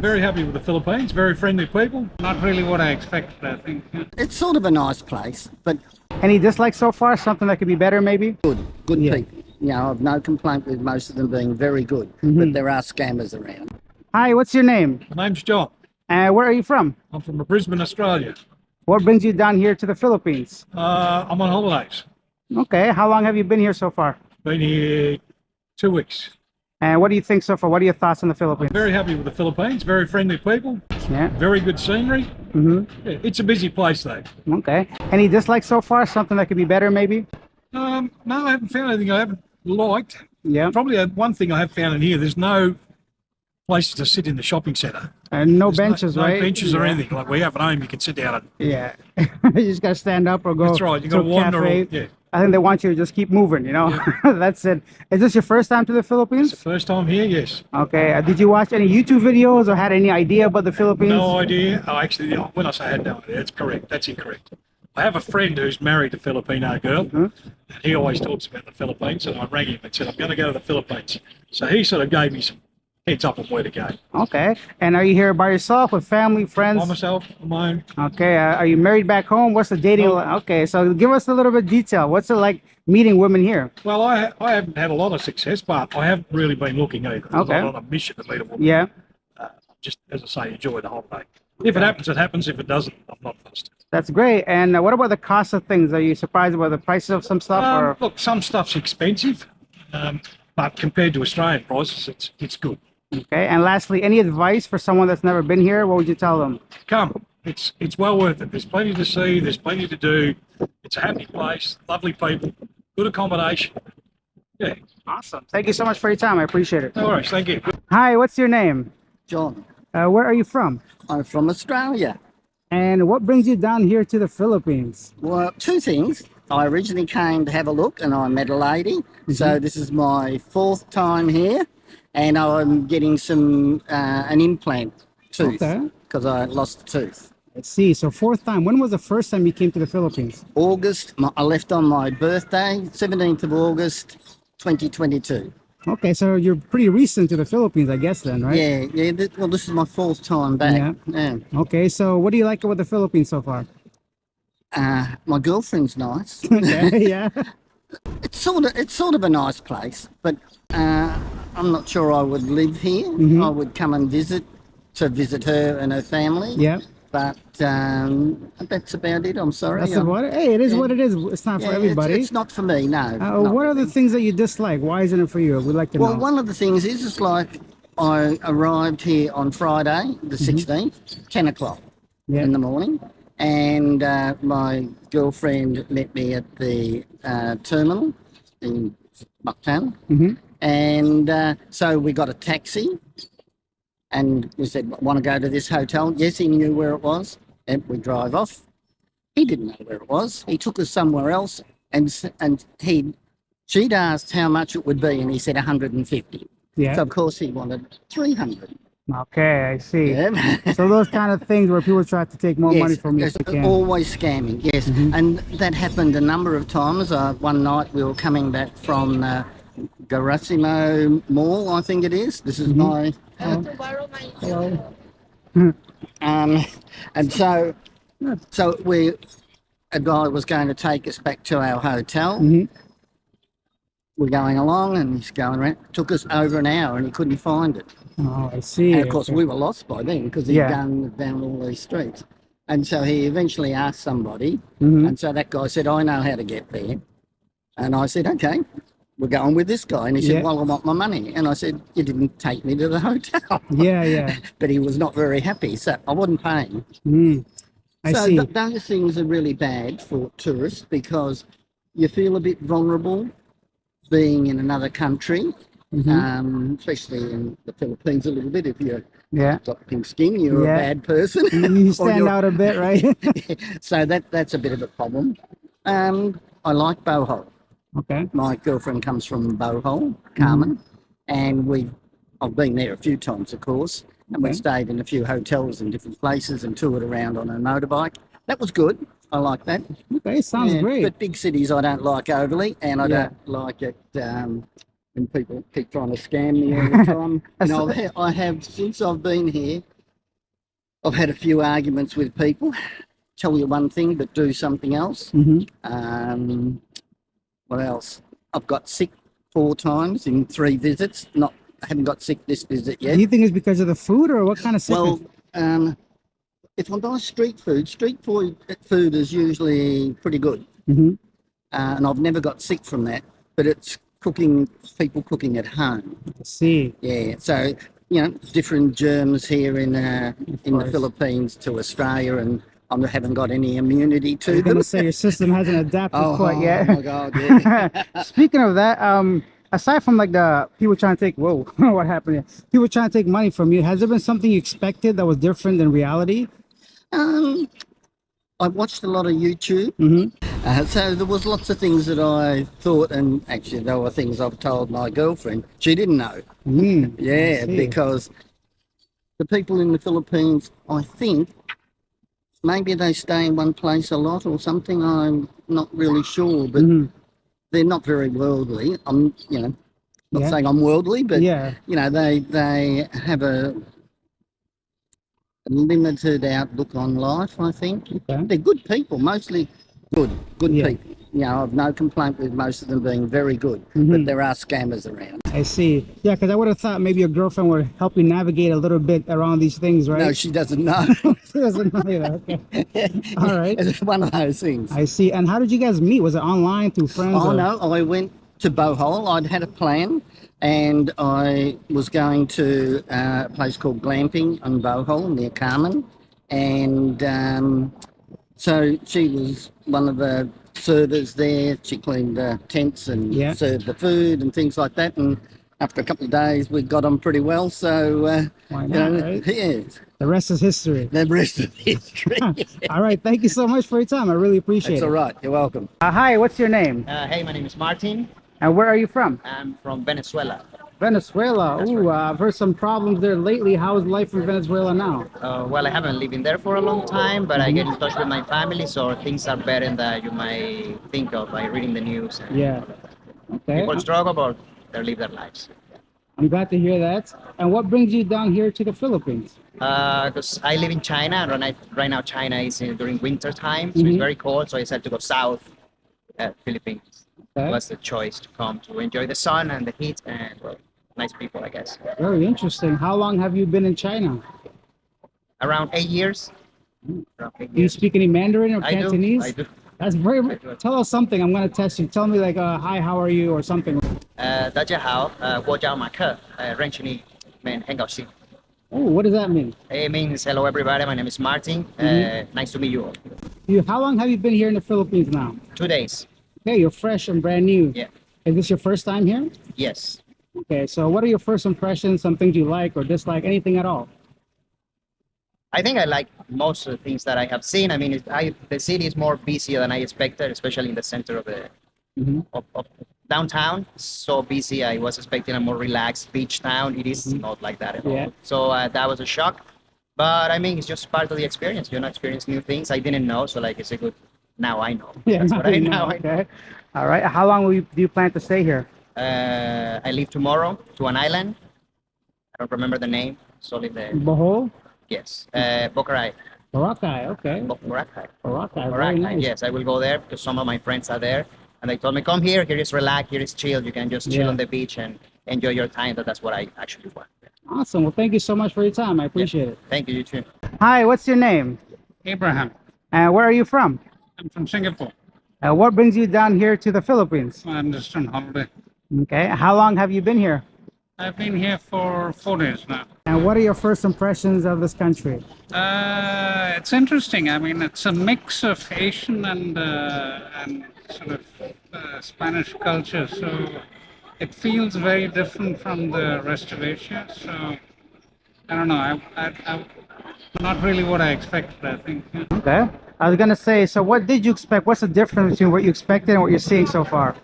Very happy with the Philippines, very friendly people. Not really what I expected, I think. It's sort of a nice place, but Any dislikes so far? Something that could be better, maybe? good Yeah. people. You know, I've no complaint with most of them being very good, but there are scammers around. Hi, what's your name? My name's John. Where are you from? I'm from Brisbane, Australia. What brings you down here to the Philippines? I'm on holidays. Okay, how long have you been here so far? Been here 2 weeks. And what do you think so far? What are your thoughts on the Philippines? Very happy with the Philippines, very friendly people, Yeah. very good scenery. Mm-hmm. Yeah, it's a busy place though. Okay. Any dislikes so far? Something that could be better, maybe? No, I haven't found anything I haven't liked. Yeah. Probably one thing I have found in here, there's no places to sit in the shopping centre. And no There's benches, no right? benches or Yeah. anything. Like we have at home, you can sit down and Yeah. You just gotta stand up or go. that's right. You to got to a wander. cafe. Yeah. I think they want you to just keep moving, you know? That's it. Is this your first time to the Philippines? First time here, yes. Okay. Did you watch any YouTube videos or had any idea about the Philippines? No idea. Oh, actually, when I say I had no idea, that's correct. That's incorrect. I have a friend who's married a Filipino girl, and he always talks about the Philippines. And I rang him and said, I'm going to go to the Philippines. So he sort of gave me some heads up on where to go. Okay. And are you here by yourself, with family, friends? By myself, on my own. Okay. Are you married back home? What's the dating? No. Okay. So give us a little bit of detail. What's it like meeting women here? Well, I haven't had a lot of success, but I haven't really been looking either. Okay. I'm not on a mission to meet a woman. Yeah. Just, as I say, enjoy the holiday. If it happens, it happens. If it doesn't, I'm not fussed. That's great. And what about the cost of things? Are you surprised about the prices of some stuff? Or Look, some stuff's expensive, but compared to Australian prices, it's good. okay. And lastly, any advice for someone that's never been here? What would you tell them? Come, it's well worth it. There's plenty to see. There's plenty to do. It's a happy place, lovely people, good accommodation. Yeah, Awesome. Thank you so much for your time. I appreciate it. no worries. Thank you. Hi, what's your name? John, Where are you from? I'm from Australia. And what brings you down here to the Philippines? Well, two things. I originally came to have a look and I met a lady. So this is my fourth time here, and I'm getting an implant tooth Okay. because I lost a tooth. Let's see. So fourth time. When was the first time you came to the Philippines? I left on my birthday, 17th of August, 2022. Okay, so you're pretty recent to the Philippines, I guess then, right? Yeah. Well, this is my fourth time back. Yeah. Okay, so what do you like about the Philippines so far? My girlfriend's nice. Okay, yeah. It's sort of a nice place, but I'm not sure I would live here. I would come and visit her and her family. Yeah. But that's about it. I'm sorry. That's about it. Hey, it is what it is. It's not for everybody. It's not for me, no. What are the things that you dislike? Why isn't it for you? We'd like to Well, know. one of the things is, it's like I arrived here on Friday, the 16th, 10 o'clock Yeah. in the morning, and my girlfriend met me at the terminal in Bucktown, and so we got a taxi, and we said, want to go to this hotel? Yes, he knew where it was, and we drive off. He didn't know where it was. He took us somewhere else, and she'd asked how much it would be, and he said 150. Yeah. So of course he wanted 300. Okay, I see. Yeah. So those kind of things where people try to take more money from you if yes, they can. always scamming, yes. And that happened a number of times. One night we were coming back from Garasimo Mall, I think it is. This is my... Hello. and so a guy was going to take us back to our hotel. We're going along and he's going around. Took us over an hour and he couldn't find it. Oh, I see. And of course, Okay. we were lost by then because he'd Yeah. gone down all these streets. And so he eventually asked somebody. And so that guy said, I know how to get there. And I said, okay, we're going with this guy. And he said, Yeah. well, I want my money. And I said, you didn't take me to the hotel. Yeah. But he was not very happy. So I wasn't paying. I So see. those things are really bad for tourists because you feel a bit vulnerable being in another country. Especially in the Philippines a little bit. If you've Yeah. got pink skin, you're Yeah. a bad person. You Or stand you're- out a bit, right? So that's a bit of a problem. I like Bohol. Okay. My girlfriend comes from Bohol, Carmen, and I've been there a few times, of course, and we Okay. stayed in a few hotels in different places and toured around on a motorbike. That was good. I like that. Okay, sounds Yeah, great. But big cities I don't like overly, and I Yeah. don't like it when people keep trying to scam me all the time. I have, since I've been here, I've had a few arguments with people. Tell you one thing, but do something else. What else? I've got sick 4 times in 3 visits. I haven't got sick this visit yet. Do you think it's because of the food or what kind of sickness? Well, if I buy street food is usually pretty good. And I've never got sick from that, but it's people cooking at home. I see. Yeah, so, different germs here in the Philippines to Australia, and I haven't got any immunity to I'm them. gonna say your system hasn't adapted quite yet. Oh my God, yeah. Speaking of that, aside from like the people trying to take, what happened here? People trying to take money from you. Has there been something you expected that was different than reality? I watched a lot of YouTube, so there was lots of things that I thought, and actually there were things I've told my girlfriend. She didn't know. Yeah, because the people in the Philippines, I think, maybe they stay in one place a lot or something. I'm not really sure, but they're not very worldly. I'm, not saying I'm worldly, but they have a limited outlook on life, I think. Okay. They're good people, mostly good people. I've no complaint with most of them being very good, but there are scammers around. I see. Yeah, because I would have thought maybe your girlfriend would help you navigate a little bit around these things, right? No, she doesn't know. She doesn't know that. Okay. All right. It's one of those things. I see. And how did you guys meet? Was it online, through friends? Oh, or? no, I went to Bohol. I'd had a plan, and I was going to a place called Glamping in Bohol near Carmen, and so she was one of the servers there. She cleaned the tents and served the food and things like that, and after a couple of days we got on pretty well, so why not, right? Yes, the rest is history. the rest of history. All right, thank you so much for your time. I really appreciate It's it. all right, you're welcome. Hi, what's your name? Hey, my name is Martin. And where are you from? I'm from Venezuela. Venezuela. That's Ooh, right. I've heard some problems there lately. How is life in Venezuela now? Well, I haven't lived in there for a long time, but I get in touch with my family, so things are better than you might think of by reading the news. Yeah. Okay. People struggle, but they live their lives. I'm glad to hear that. And what brings you down here to the Philippines? Because I live in China, and right now China is during winter time, so it's very cold, so I decided to go south, Philippines. Okay. Was the choice to come to enjoy the sun and the heat and nice people, I guess. Very interesting. How long have you been in China? Around 8 years. Around 8 Do you years. speak any Mandarin or I do. Cantonese? I do. That's very. do. Tell us something. I'm gonna test you. Tell me like, hi, how are you, or something. 大家好，我叫马克，认识你们很高兴。 Oh, what does that mean? It means hello everybody. My name is Martin. Nice to meet you all. How long have you been here in the Philippines now? 2 days. Okay, you're fresh and brand new. Yeah. Is this your first time here? Yes. Okay, so what are your first impressions? Some things you like or dislike? Anything at all? I think I like most of the things that I have seen. I mean, the city is more busy than I expected, especially in the center of the of downtown. So busy. I was expecting a more relaxed beach town. It is not like that at all. So that was a shock. But I mean, it's just part of the experience. You know, experience new things I didn't know. So like, it's a good. Now I know. Yeah, That's what I know. Okay. All right. How long do you plan to stay here? I leave tomorrow to an island. I don't remember the name. So live there. Bohol? Yes. Bocarai. Boracay. Okay. Boracay. Boracay. Very Boracay. nice. Yes, I will go there because some of my friends are there. And they told me, come here. Here is relax. Here is chill. You can just chill on the beach and enjoy your time. That's what I actually want. Awesome. Well, thank you so much for your time. I appreciate it. Thank you. You too. Hi, what's your name? Abraham. And where are you from? I'm from Singapore. What brings you down here to the Philippines? I'm just on holiday. Okay. How long have you been here? I've been here for 4 days now. And what are your first impressions of this country? It's interesting. I mean, it's a mix of Asian and sort of Spanish culture. So it feels very different from the rest of Asia. So I don't know. I not really what I expected, I think. Yeah. Okay. I was gonna say, so what did you expect? What's the difference between what you expected and what you're seeing so far?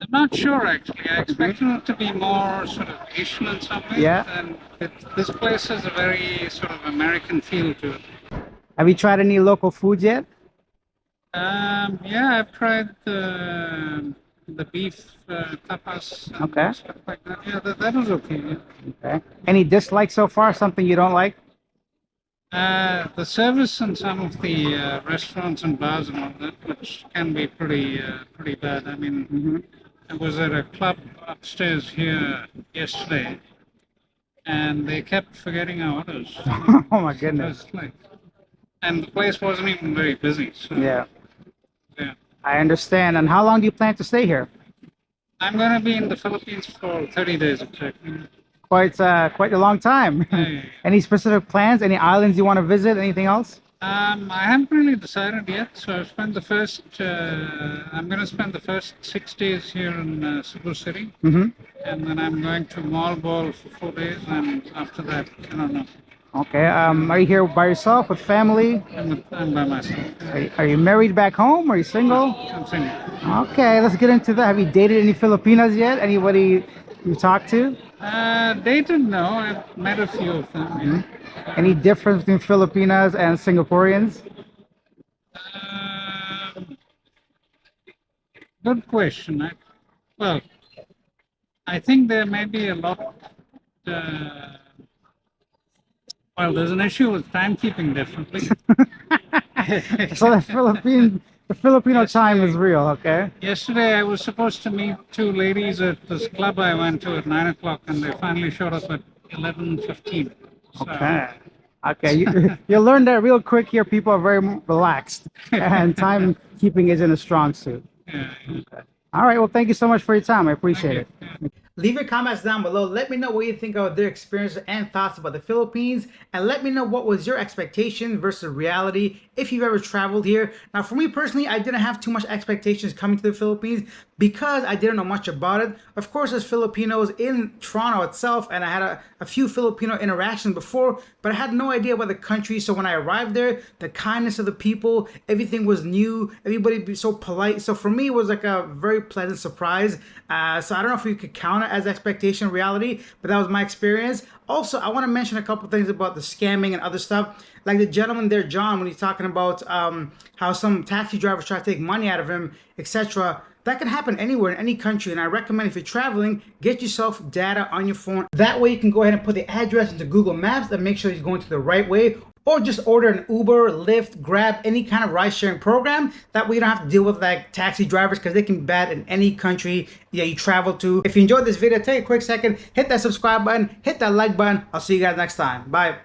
I'm not sure actually. I expected it to be more sort of Asian in some ways. Yeah. And this place has a very sort of American feel to it. Have you tried any local food yet? Yeah, I've tried the beef tapas and Okay. stuff like that. Yeah, that was okay. Yeah. Okay. Any dislikes so far? Something you don't like? The service in some of the restaurants and bars and all that, which can be pretty bad. I mean, I was at a club upstairs here yesterday, and they kept forgetting our orders. Oh my goodness. Just like, and the place wasn't even very busy. So Yeah, yeah. I understand. And how long do you plan to stay here? I'm going to be in the Philippines for 30 days exactly. Quite a long time. Hey. Any specific plans? Any islands you want to visit? Anything else? I haven't really decided yet, so I've spent the first. I'm going to spend the first 6 days here in Cebu City, and then I'm going to Malbol for 4 days, and after that, I don't know. Okay. Are you here by yourself with family? I'm by myself. Are you married back home? Are you single? I'm single. Okay, let's get into that. Have you dated any Filipinas yet? Anybody you talked to? Dated? No, I've met a few of them. Yeah. Any difference between Filipinas and Singaporeans? Good question. Well, I think there may be a lot. Well, there's an issue with timekeeping differently. So the Filipino time is real, okay? Yesterday, I was supposed to meet two ladies at this club I went to at 9 o'clock, and they finally showed up at 11:15. So, Okay, you learn that real quick here. People are very relaxed, and timekeeping isn't a strong suit. yeah. All right, well, thank you so much for your time. I appreciate it. Yeah. Leave your comments down below. Let me know what you think of their experiences and thoughts about the Philippines. And let me know what was your expectation versus reality if you've ever traveled here. Now, for me personally, I didn't have too much expectations coming to the Philippines because I didn't know much about it. Of course, there's Filipinos in Toronto itself, and I had a few Filipino interactions before, but I had no idea about the country. So when I arrived there, the kindness of the people, everything was new. Everybody be so polite. So for me, it was like a very pleasant surprise. So I don't know if you could count it as expectation reality, but that was my experience. Also, I want to mention a couple things about the scamming and other stuff. Like the gentleman there, John, when he's talking about how some taxi drivers try to take money out of him, etc. That can happen anywhere in any country, and I recommend if you're traveling, get yourself data on your phone. That way you can go ahead and put the address into Google Maps and make sure you're going to the right way. Or just order an Uber, Lyft, Grab, any kind of ride-sharing program. That way you don't have to deal with like taxi drivers because they can be bad in any country that you travel to. If you enjoyed this video, take a quick second, hit that subscribe button, hit that like button. I'll see you guys next time. Bye.